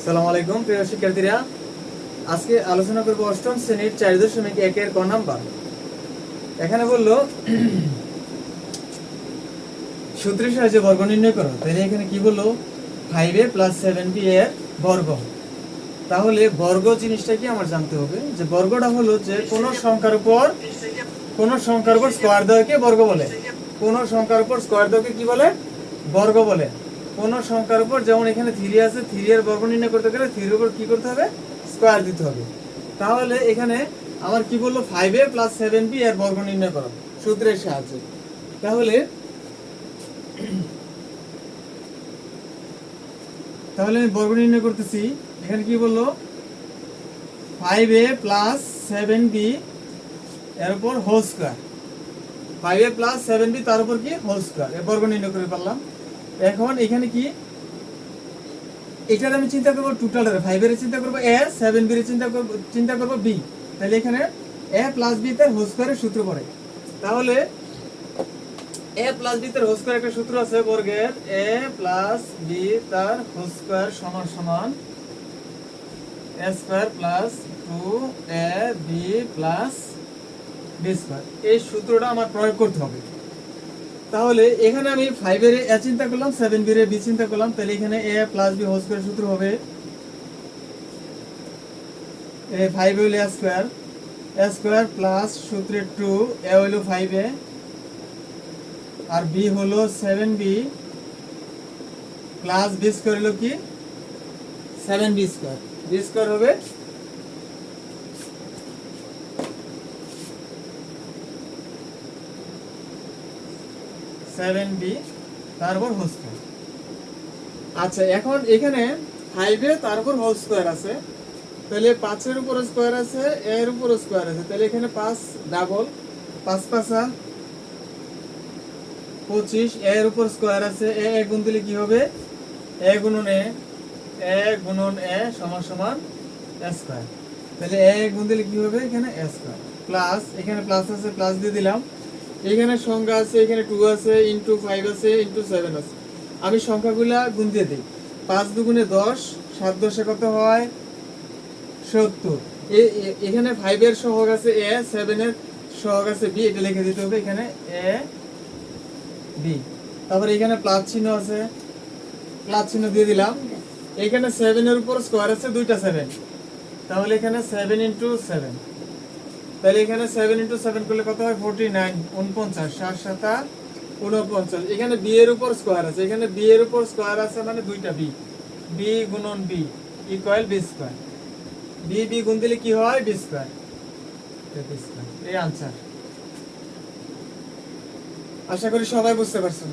আসসালামু আলাইকুম প্রিয় শিক্ষার্থীরা, আজকে আলোচনা করব অষ্টম শ্রেণীর 4.1 এর ক নাম্বার। এখানে বললো সূত্রের সাহায্যে বর্গ নির্ণয় করো। তাহলে এখানে কি বললো, 5a + 7b এর বর্গ। তাহলে বর্গ জিনিসটা কি আমার জানতে হবে, যে বর্গটা হলো যে কোন সংখ্যার উপর স্কয়ার দেওয়াকে বর্গ বলে। কোন সংখ্যার উপর স্কয়ার দেওয়াকে কি বলে? বর্গ বলে। কোন সংখ্যার উপর, যেমন এখানে 3 আছে, 3 এর বর্গ নির্ণয় করতে গেলে 3 এর উপর কি করতে হবে? স্কয়ার দিতে হবে। তাহলে এখানে আমার কি বললো, 5a + 7b এর বর্গ নির্ণয় করো সূত্রের সাহায্যে। তাহলে আমি বর্গ নির্ণয় করতেছি। এখানে কি বললো, 5a + 7b এর উপর হোল স্কয়ার। 5a + 7b তার উপর কি হোল স্কয়ার, এর বর্গ নির্ণয় করে পারলাম। এখন এখানে কি, এটার আমি চিন্তা করব টোটালের, 5 এর চিন্তা করব a, 7b এর চিন্তা করব b। তাহলে এখানে a + b তার হোল স্কয়ারের সূত্র পড়ে। তাহলে a + b তার হোল স্কয়ার একটা সূত্র আছে বর্গের, a + b তার হোল স্কয়ার সমান a square + 2ab + b square. এই সূত্রটা আমার প্রয়োগ করতে হবে। তাহলে এখানে আমি 5 এর a চিন্তা করলাম, 7b এর b চিন্তা করলাম। তাহলে এখানে a + b হোল স্কয়ার সূত্র হবে, a 5 হইলো a স্কয়ার প্লাস সূত্রে 2, a হইলো 5a আর b হলো 7b প্লাস b স্কয়ার হলো কি 7b স্কয়ার। b স্কয়ার হবে 7b তারপর হোল স্কয়ার। আচ্ছা, এখন এখানে 5 তারপর হোল স্কয়ার আছে। তাহলে 5 এর উপর স্কয়ার আছে, এর উপর স্কয়ার আছে। তাহলে এখানে 5 ডাবল, 5 5 25, এর উপর স্কয়ার আছে, এ গুণ দিলে কি হবে, এ গুণন এ সমান সমান এ স্কয়ার। তাহলে এ গুণ দিলে কি হবে, এখানে এ স্কয়ার প্লাস, এখানে প্লাস আছে, প্লাস দিয়ে দিলাম। এখানে সংখ্যা আছে, এখানে 2 আছে, ইনটু 5 আছে, ইনটু 7 আছে। আমি সংখ্যাগুলা গুণ দিয়ে দিই। 5 দুগুণে 10, 7 10 কত হয় 70। এখানে 5 এর সহগ আছে a, 7 এর সহগ আছে b, এটা লিখে দিতে হবে এখানে a b। তারপর এখানে প্লাস চিহ্ন আছে, প্লাস চিহ্ন দিয়ে দিলাম। এখানে 7 এর উপর স্কয়ার আছে, দুইটা 7, তাহলে এখানে 7 × 7। তাহলে এখানে 7 × 7 করলে কত হয় 49, 49, 7 7 49। এখানে b এর উপর স্কয়ার আছে, এখানে b এর উপর স্কয়ার আছে মানে দুইটা b, b গুণন b equal b square. b গুণ দিলে কি হয় b স্কয়ার। এই আনসার। আশা করি সবাই বুঝতে পারছেন।